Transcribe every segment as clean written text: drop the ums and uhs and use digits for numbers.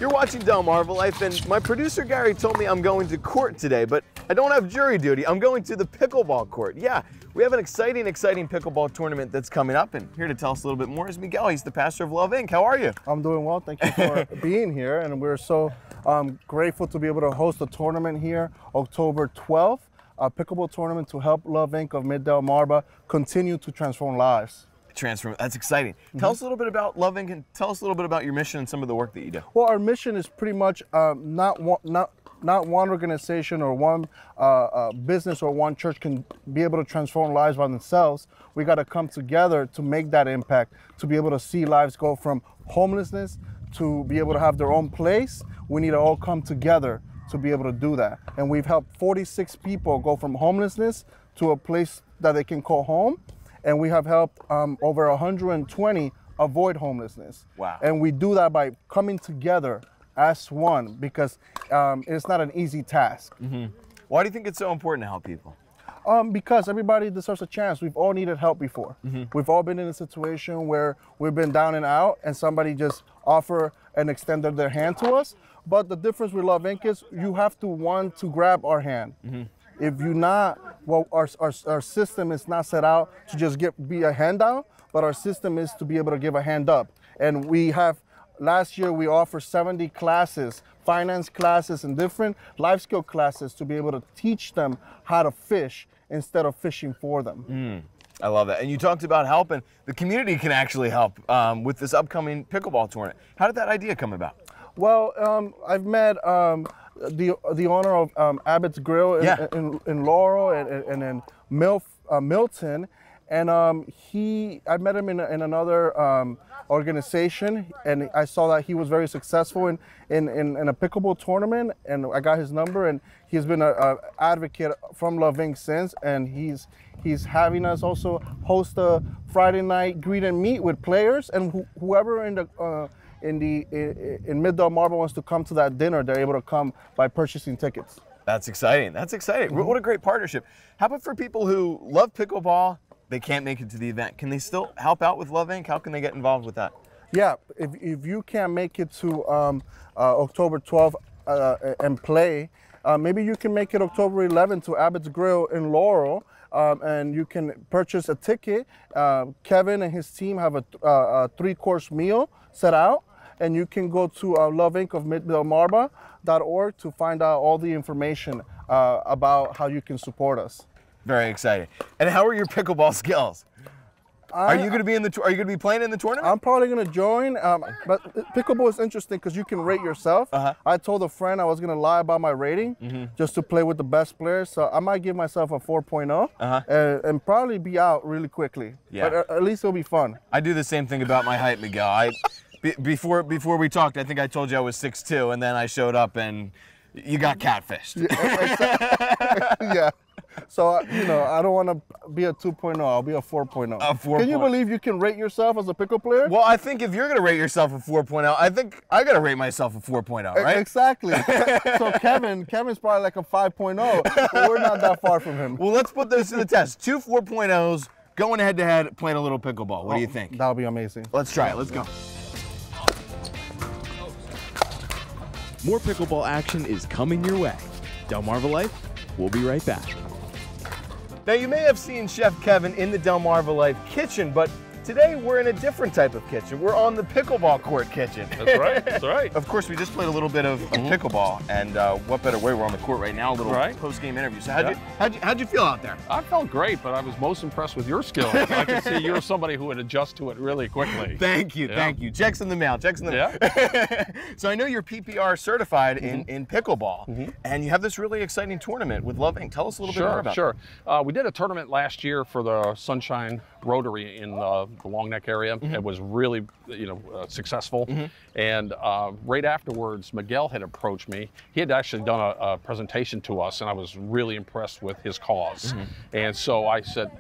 You're watching Delmarva Life, and my producer Gary told me I'm going to court today, but I don't have jury duty. I'm going to the pickleball court. Yeah, we have an exciting pickleball tournament that's coming up, and here to tell us a little bit more is Miguel. He's the pastor of Love Inc. How are you? I'm doing well. Thank you for being here, and we're so grateful to be able to host a tournament here October 12th, a pickleball tournament to help Love Inc. of Mid-Delmarva continue to transform lives. That's exciting. Tell us a little bit about Love Inc. and tell us a little bit about your mission and some of the work that you do. Well, our mission is pretty much not one organization or one business or one church can be able to transform lives by themselves. We got to come together to make that impact, to be able to see lives go from homelessness to be able to have their own place. We need to all come together to be able to do that. And we've helped 46 people go from homelessness to a place that they can call home. And we have helped over 120 avoid homelessness. Wow. And we do that by coming together as one, because it's not an easy task. Why do you think it's so important to help people? Because everybody deserves a chance. We've all needed help before. We've all been in a situation where we've been down and out and somebody just offer and extended their hand to us. But the difference with Love Inc. is you have to want to grab our hand. If you're not, well, our system is not set out to just be a handout, but our system is to be able to give a hand up. And we have, last year we offered 70 classes, finance classes and different life skill classes to be able to teach them how to fish instead of fishing for them. I love that. And you talked about helping. The community can actually help with this upcoming pickleball tournament. How did that idea come about? Well, I've met the owner of Abbott's Grill in Laurel and in Milton, and I met him in another organization, and I saw that he was very successful in a pickleball tournament, and I got his number, and he's been an advocate from Love Inc. since, and he's having us also host a Friday night greet and meet with players, and whoever in Mid-Delmarva wants to come to that dinner, they're able to come by purchasing tickets. That's exciting. That's exciting. What a great partnership. How about for people who love pickleball, they can't make it to the event? Can they still help out with Love Inc.? How can they get involved with that? Yeah, if you can't make it to October 12th and play, maybe you can make it October 11th to Abbott's Grill in Laurel, and you can purchase a ticket. Kevin and his team have a 3-course meal set out, and you can go to Love Inc. of Mid-Delmarva.org to find out all the information about how you can support us. Very exciting. And how are your pickleball skills? Are you going to be playing in the tournament? I'm probably going to join. But pickleball is interesting because you can rate yourself. I told a friend I was going to lie about my rating just to play with the best players. So I might give myself a 4.0 and probably be out really quickly. Yeah. But at least it'll be fun. I do the same thing about my height, Miguel. Before we talked, I think I told you I was 6'2", and then I showed up and you got catfished. Yeah. So, I don't want to be a 2.0. I'll be a 4.0. A 4.0. Can you believe you can rate yourself as a pickle player? Well, I think if you're going to rate yourself a 4.0, I think I got to rate myself a 4.0, right? Exactly. So Kevin's probably like a 5.0, but we're not that far from him. Well, let's put those to the test. 2 4.0s going head-to-head, playing a little pickleball. What do you think? That would be amazing. Let's try it. Let's go. More pickleball action is coming your way. Delmarva Life, we'll be right back. Now, you may have seen Chef Kevin in the Delmarva Life kitchen, but today we're in a different type of kitchen. We're on the pickleball court kitchen. That's right, that's right. Of course, we just played a little bit of pickleball, and what better way? We're on the court right now, a little post-game interview. So how'd you feel out there? I felt great, but I was most impressed with your skill. I could see you're somebody who would adjust to it really quickly. Thank you, thank you. Checks in the mail, checks in the mail. So I know you're PPR certified in pickleball, and you have this really exciting tournament with Love Inc. Tell us a little bit more about it. Sure. We did a tournament last year for the Sunshine Rotary in the Long Neck area. It was really, successful. And right afterwards, Miguel had approached me. He had actually done a presentation to us, and I was really impressed with his cause. And so I said,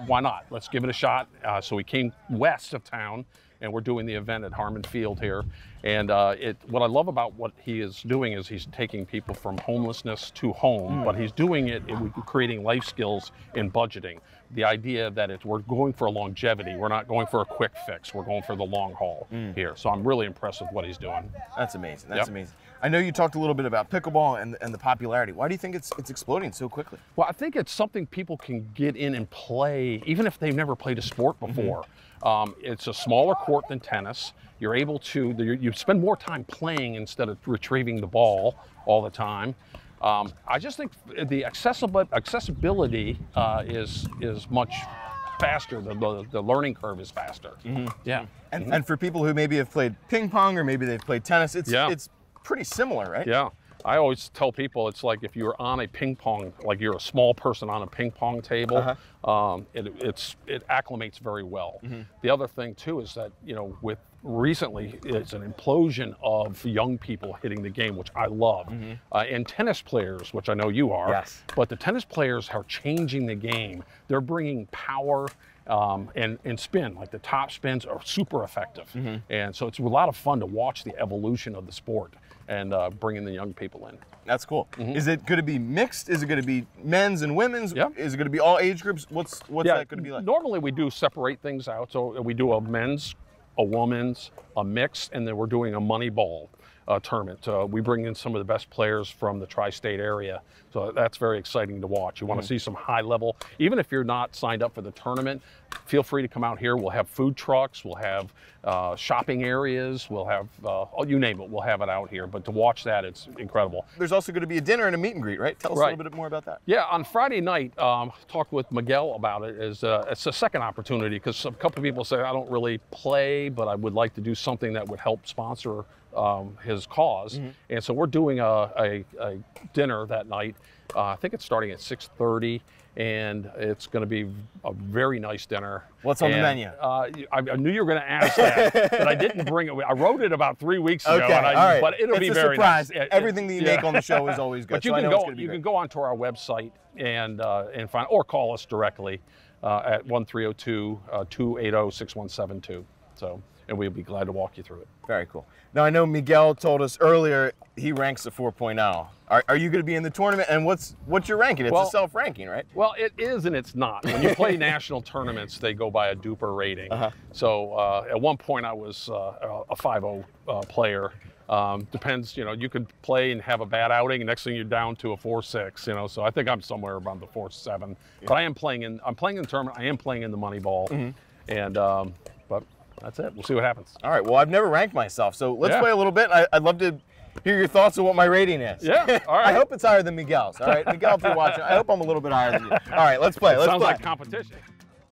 why not? Let's give it a shot. So we came west of town, and we're doing the event at Harmon Field here. And what I love about what he is doing is he's taking people from homelessness to home, but he's doing it creating life skills in budgeting. the idea that we're going for a longevity. We're not going for a quick fix. We're going for the long haul here. So I'm really impressed with what he's doing. That's amazing. That's amazing. I know you talked a little bit about pickleball and the popularity. Why do you think it's exploding so quickly? Well, I think it's something people can get in and play, even if they've never played a sport before. It's a smaller court than tennis. You're able to, you spend more time playing instead of retrieving the ball all the time. I just think the accessibility is much faster. The learning curve is faster. Yeah. And for people who maybe have played ping pong or maybe they've played tennis, it's pretty similar, right? Yeah. I always tell people it's like if you're on a ping pong, like you're a small person on a ping pong table, it acclimates very well. The other thing too is that, you know, with recently it's an implosion of young people hitting the game, which I love, and tennis players, which I know you are. Yes. But the tennis players are changing the game. They're bringing power and spin, like the top spins are super effective. And so it's a lot of fun to watch the evolution of the sport and bringing the young people in. That's cool. Is it going to be mixed? Is it going to be men's and women's? Yeah. Is it going to be all age groups? What's that going to be like? Normally we do separate things out. So we do a men's, a woman's, a mixed, and then we're doing a money ball tournament. We bring in some of the best players from the tri-state area. So that's very exciting to watch. You want to see some high level, even if you're not signed up for the tournament, feel free to come out here. We'll have food trucks, we'll have shopping areas, we'll have, you name it, we'll have it out here. But to watch that, it's incredible. There's also going to be a dinner and a meet and greet, right? Tell us a little bit more about that. Yeah, on Friday night, talked with Miguel about it. It's a second opportunity because a couple of people say, I don't really play, but I would like to do something that would help sponsor his cause. And so we're doing a dinner that night. I think it's starting at 6:30, and it's going to be a very nice dinner. What's on the menu? I knew you were going to ask that, but I didn't bring it. I wrote it about 3 weeks ago. Okay, all right. But it'll be very surprise. nice. Everything that you make on the show is always good. But you can go onto our website and find, or call us directly at 1-302-280-6172. So, and we'll be glad to walk you through it. Very cool. Now I know Miguel told us earlier he ranks a 4.0. Are you going to be in the tournament? And what's your ranking? It's a self-ranking, right? Well, it is and it's not. When you play national tournaments, they go by a duper rating. So at one point I was a 5.0 player. Depends, you know, you could play and have a bad outing, and next thing you're down to a 4.6, you know. So I think I'm somewhere around the 4.7. But I'm playing in the tournament. I am playing in the money ball, and but that's it. We'll see what happens. All right. Well, I've never ranked myself, so let's play a little bit. I'd love to hear your thoughts on what my rating is. Yeah. All right. I hope it's higher than Miguel's. All right, Miguel, if you're watching, I hope I'm a little bit higher than you. All right, let's play. Sounds like competition.